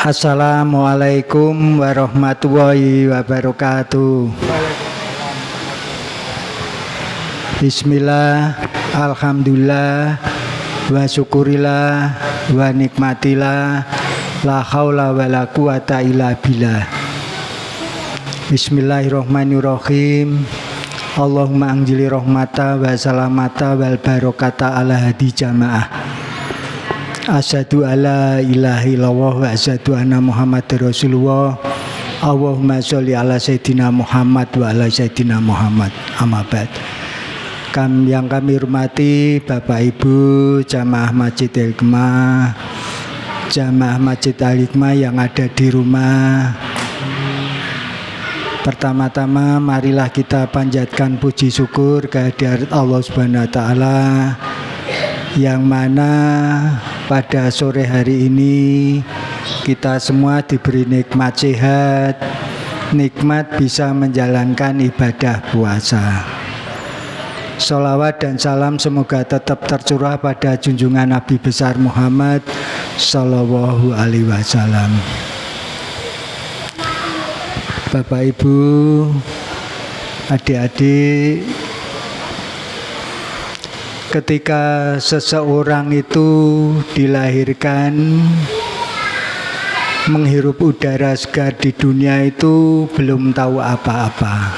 Assalamualaikum warahmatullahi wabarakatuh. Bismillah, alhamdulillah, wa syukurillah, wa nikmatillah, la haula wa la quwata illa billah. Bismillahirrahmanirrahim. Allahumma anjili rahmata wa salamata wal barakata ala hadi jamaah. Asyhadu alla ilaha illallah wa asyhadu anna Muhammadar Rasulullah. Allahumma sholli ala sayyidina Muhammad wa ala sayyidina Muhammad. Amma ba'd. Yang kami hormati Bapak Ibu jamaah Masjid Al-Hikmah, jamaah Masjid Al-Hikmah yang ada di rumah. Pertama-tama marilah kita panjatkan puji syukur kehadirat Allah Subhanahu wa taala yang mana pada sore hari ini kita semua diberi nikmat sehat, nikmat bisa menjalankan ibadah puasa. Sholawat dan salam semoga tetap tercurah pada junjungan Nabi besar Muhammad Sallallahu Alaihi Wasallam. Bapak Ibu, adik-adik, ketika seseorang itu dilahirkan menghirup udara segar di dunia itu belum tahu apa-apa.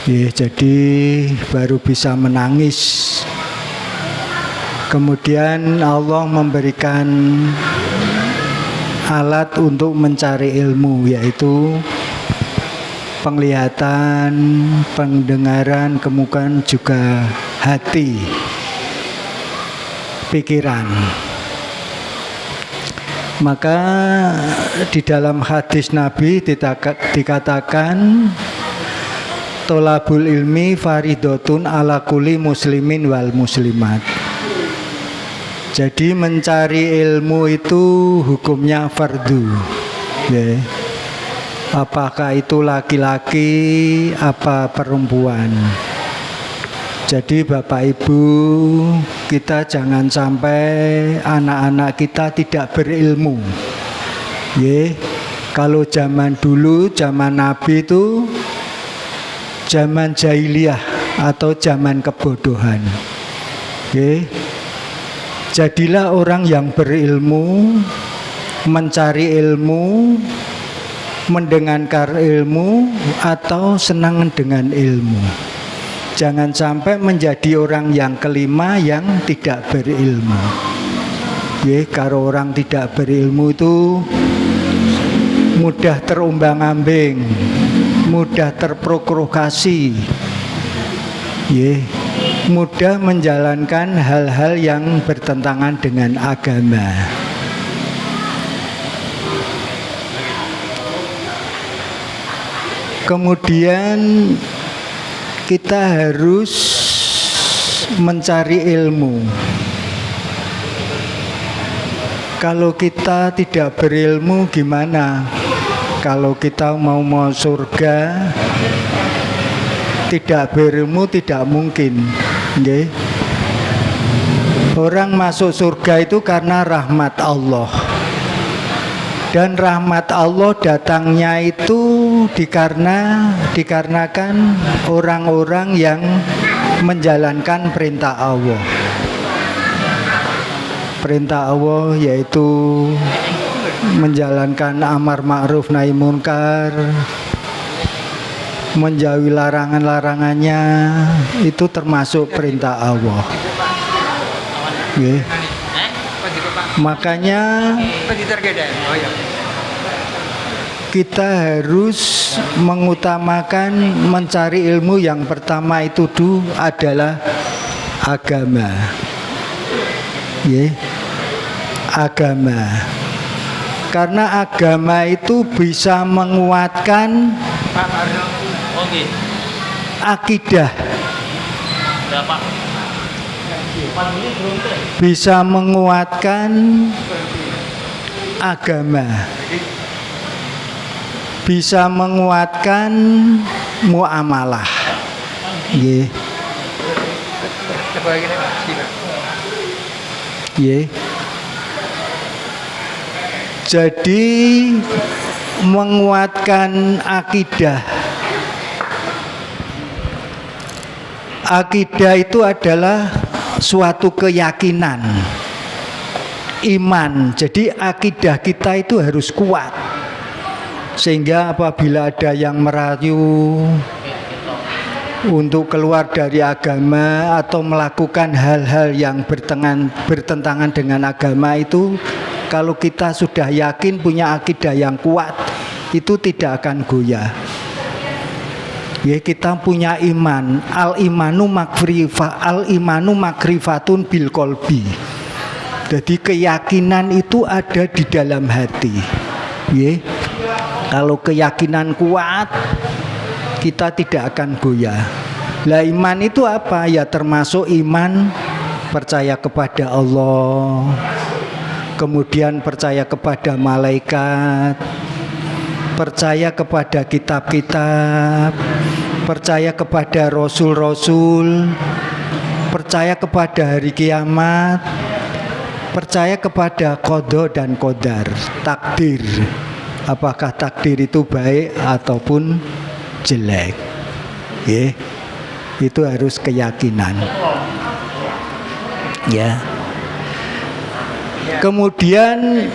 Jadi baru bisa menangis. Kemudian Allah memberikan alat untuk mencari ilmu, yaitu penglihatan, pendengaran, kemudian juga hati, pikiran. Maka di dalam hadis Nabi dikatakan tolabul ilmi faridotun ala kulli muslimin wal muslimat. Jadi mencari ilmu itu hukumnya fardu, ya. Apakah itu laki-laki apa perempuan. Jadi Bapak Ibu, kita jangan sampai anak-anak kita tidak berilmu, ya. Kalau zaman dulu, zaman Nabi itu zaman jahiliyah atau zaman kebodohan, ya. Jadilah orang yang berilmu, mencari ilmu, mendengarkan ilmu, atau senang dengan ilmu. Jangan sampai menjadi orang yang kelima yang tidak berilmu. Ya, kalau orang tidak berilmu itu mudah terombang-ambing, mudah terprovokasi, ya, mudah menjalankan hal-hal yang bertentangan dengan agama. Kemudian kita harus mencari ilmu. Kalau kita tidak berilmu gimana? Kalau kita mau surga, tidak berilmu tidak mungkin. Okay? Orang masuk surga itu karena rahmat Allah. Dan rahmat Allah datangnya itu dikarenakan orang-orang yang menjalankan perintah Allah. Perintah Allah yaitu menjalankan amar ma'ruf nahi munkar, menjauhi larangan-larangannya, itu termasuk perintah Allah. Okay. Makanya kita harus mengutamakan mencari ilmu. Yang pertama itu adalah agama, ya, agama. Karena agama itu bisa menguatkan akidah, bisa menguatkan agama, bisa menguatkan muamalah. Yeah. Yeah. Jadi menguatkan akidah. Akidah itu adalah suatu keyakinan, iman. Jadi akidah kita itu harus kuat, sehingga apabila ada yang merayu untuk keluar dari agama atau melakukan hal-hal yang bertentangan dengan agama itu, kalau kita sudah yakin punya akidah yang kuat, itu tidak akan goyah. Ya, kita punya iman. Al-imanu makrifatun bil qalbi. Jadi keyakinan itu ada di dalam hati. Ya. Kalau keyakinan kuat, kita tidak akan goyah. Lah iman itu apa? Ya termasuk iman percaya kepada Allah, kemudian percaya kepada malaikat, percaya kepada kitab-kitab, percaya kepada rasul-rasul, percaya kepada hari kiamat, percaya kepada qada dan qadar, takdir. Apakah takdir itu baik ataupun jelek? Ya, itu harus keyakinan. Ya. Kemudian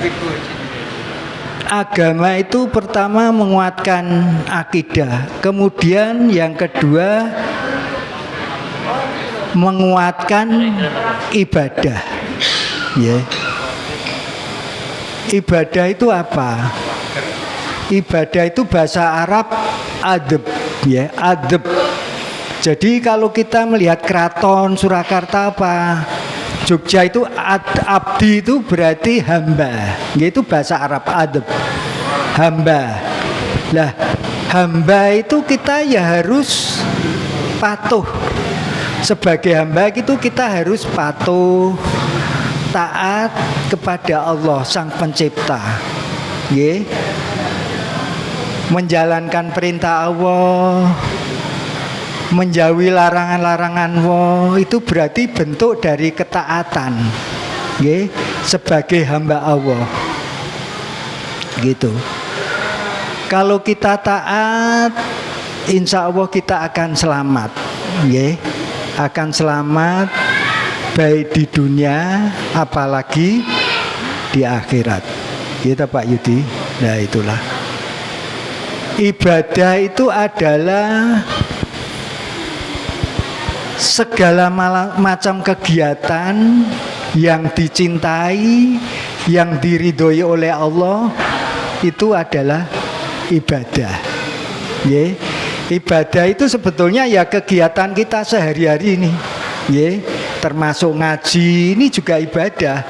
agama itu pertama menguatkan akidah, kemudian yang kedua menguatkan ibadah. Ya. Ibadah itu apa? Ibadah itu bahasa Arab adab, ya, adab. Jadi kalau kita melihat keraton Surakarta apa? Jogja itu abdi itu berarti hamba. Itu bahasa Arab adab. Hamba. Lah, hamba itu kita ya harus patuh. Sebagai hamba itu kita harus patuh, taat kepada Allah Sang Pencipta. Nggih. Menjalankan perintah Allah, menjauhi larangan-larangan Allah, itu berarti bentuk dari ketaatan, nggih, sebagai hamba Allah. Gitu. Kalau kita taat, insya Allah kita akan selamat, nggih, akan selamat baik di dunia apalagi di akhirat. Gitu Pak Yudi. Nah itulah. Ibadah itu adalah segala macam kegiatan yang dicintai, yang diridhoi oleh Allah, itu adalah ibadah. Ya. Ibadah itu sebetulnya ya kegiatan kita sehari-hari ini. Ya. Termasuk ngaji, ini juga ibadah.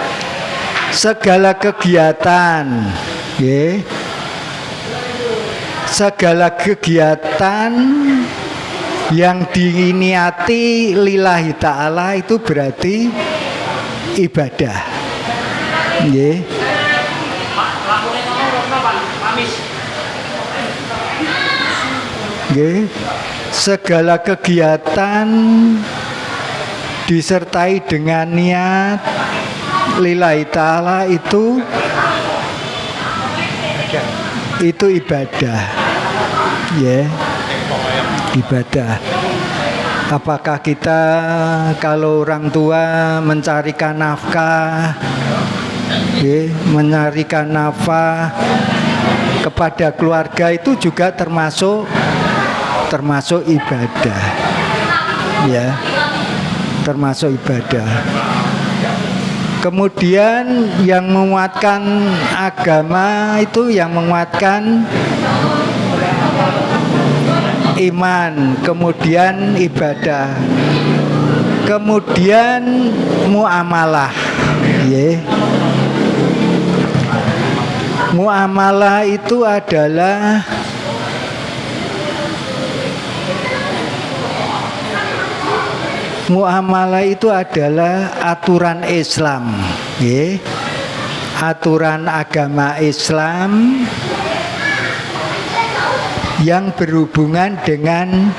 Segala kegiatan, ya. Segala kegiatan yang diniati lillahi ta'ala itu berarti ibadah. Nggih. Nggih. Segala kegiatan disertai dengan niat lillahi ta'ala itu ibadah. Ya, ibadah. Apakah kita kalau orang tua mencarikan nafkah, ya, mencarikan nafkah kepada keluarga itu juga termasuk ibadah. Ya, termasuk ibadah. Kemudian yang menguatkan agama itu yang menguatkan iman, kemudian ibadah, kemudian muamalah. Yeah. Muamalah itu adalah aturan Islam, yeah. Aturan agama Islam yang berhubungan dengan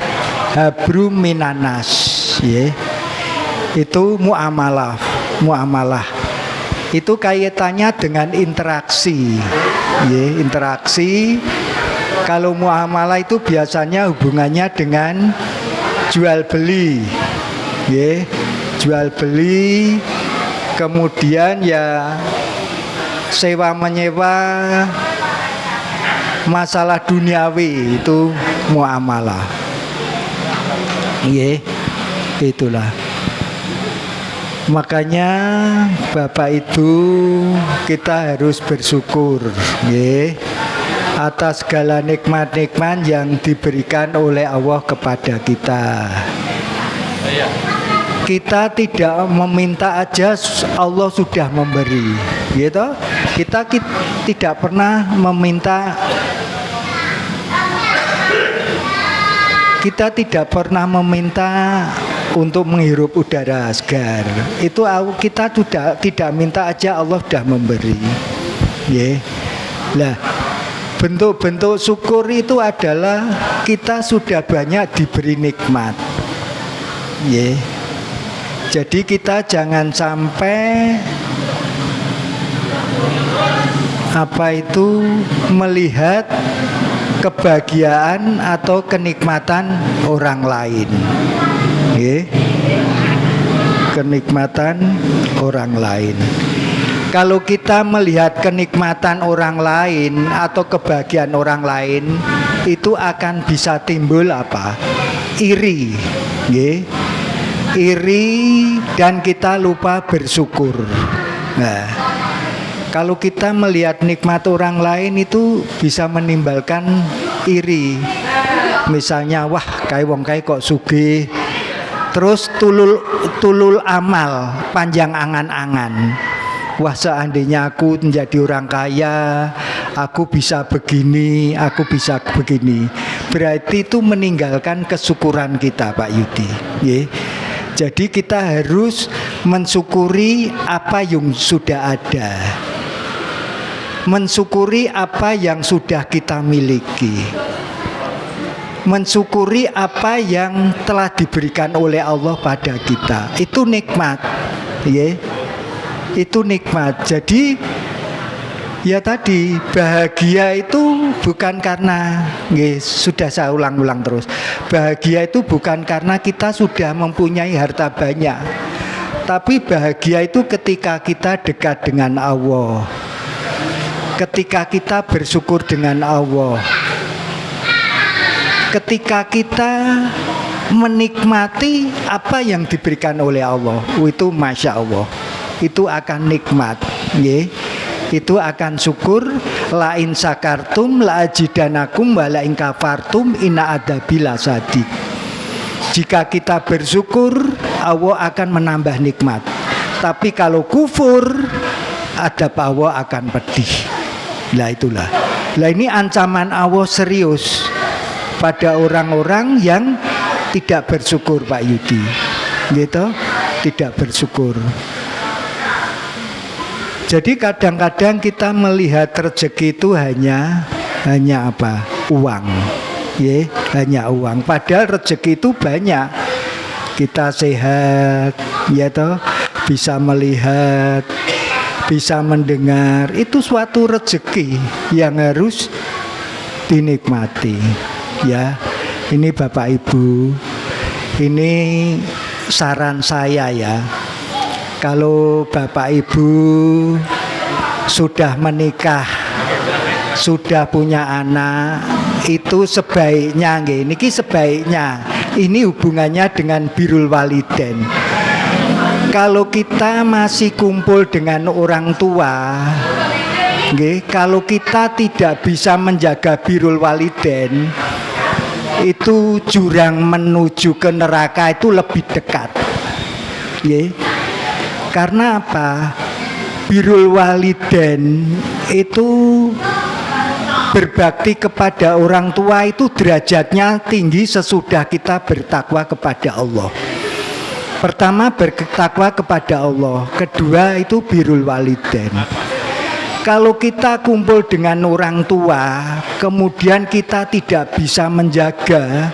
habrum minanas, ya. Itu muamalah. Itu kaitannya dengan interaksi. Interaksi. Kalau muamalah itu biasanya hubungannya dengan jual beli. Jual beli, kemudian ya sewa menyewa, masalah duniawi, itu muamalah. Itulah. Makanya Bapak Ibu, kita harus bersyukur atas segala nikmat-nikmat yang diberikan oleh Allah kepada kita. Kita tidak meminta aja, Allah sudah memberi, gitu. Kita tidak pernah meminta. Kita tidak pernah meminta untuk menghirup udara segar. Itu kita tidak minta aja, Allah sudah memberi. Lah, bentuk-bentuk syukur itu adalah kita sudah banyak diberi nikmat. Jadi kita jangan sampai melihat kebahagiaan atau kenikmatan orang lain. Kenikmatan orang lain. Kalau kita melihat kenikmatan orang lain atau kebahagiaan orang lain, itu akan bisa timbul apa? Iri. Iri, dan kita lupa bersyukur. Nah, kalau kita melihat nikmat orang lain itu bisa menimbulkan iri. Misalnya, wah kayak wong kayak kok sugih. Terus tulul amal, panjang angan-angan. Wah, seandainya aku menjadi orang kaya, aku bisa begini, aku bisa begini. Berarti itu meninggalkan kesyukuran kita, Pak Yudi. Jadi kita harus mensyukuri apa yang sudah ada, mensyukuri apa yang sudah kita miliki, mensyukuri apa yang telah diberikan oleh Allah pada kita. Itu nikmat, itu nikmat. Jadi ya tadi, bahagia itu bukan karena, sudah saya ulang-ulang terus, bahagia itu bukan karena kita sudah mempunyai harta banyak, tapi bahagia itu ketika kita dekat dengan Allah, ketika kita bersyukur dengan Allah, ketika kita menikmati apa yang diberikan oleh Allah. Itu Masya Allah, itu akan nikmat. Itu akan syukur. La in sakartum la ajidanakum wa la in kafartum inna adabi lasadid. Jika kita bersyukur, Allah akan menambah nikmat. Tapi kalau kufur, adab Allah akan pedih. Lah itulah. Lah ini ancaman Allah serius pada orang-orang yang tidak bersyukur, Pak Yudi. Gitu? Tidak bersyukur. Jadi kadang-kadang kita melihat rezeki itu hanya apa? Uang. Hanya uang. Padahal rezeki itu banyak. Kita sehat, bisa melihat, bisa mendengar. Itu suatu rezeki yang harus dinikmati. Ini Bapak Ibu, ini saran saya ya. Kalau Bapak Ibu sudah menikah, sudah punya anak, itu sebaiknya, ini hubungannya dengan birrul walidain. Kalau kita masih kumpul dengan orang tua, kalau kita tidak bisa menjaga birrul walidain, itu jurang menuju ke neraka itu lebih dekat. Karena apa? Birrul walidain itu berbakti kepada orang tua itu derajatnya tinggi sesudah kita bertakwa kepada Allah. Pertama bertakwa kepada Allah, kedua itu birrul walidain. Kalau kita kumpul dengan orang tua, kemudian kita tidak bisa menjaga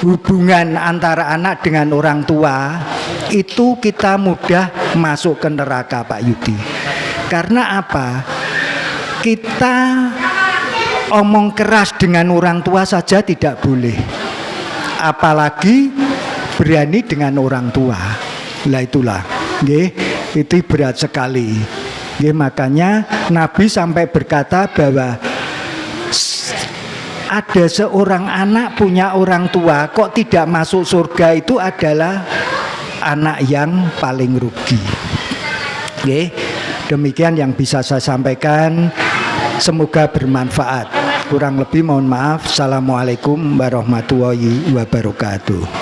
hubungan antara anak dengan orang tua, itu kita mudah masuk ke neraka, Pak Yudi. Karena apa? Kita omong keras dengan orang tua saja tidak boleh, apalagi berani dengan orang tua. Lah itulah, nggih, itu berat sekali. Nggih, makanya Nabi sampai berkata bahwa ada seorang anak punya orang tua kok tidak masuk surga, itu adalah anak yang paling rugi. Nggih, demikian yang bisa saya sampaikan. Semoga bermanfaat. Kurang lebih mohon maaf. Assalamualaikum warahmatullahi wabarakatuh.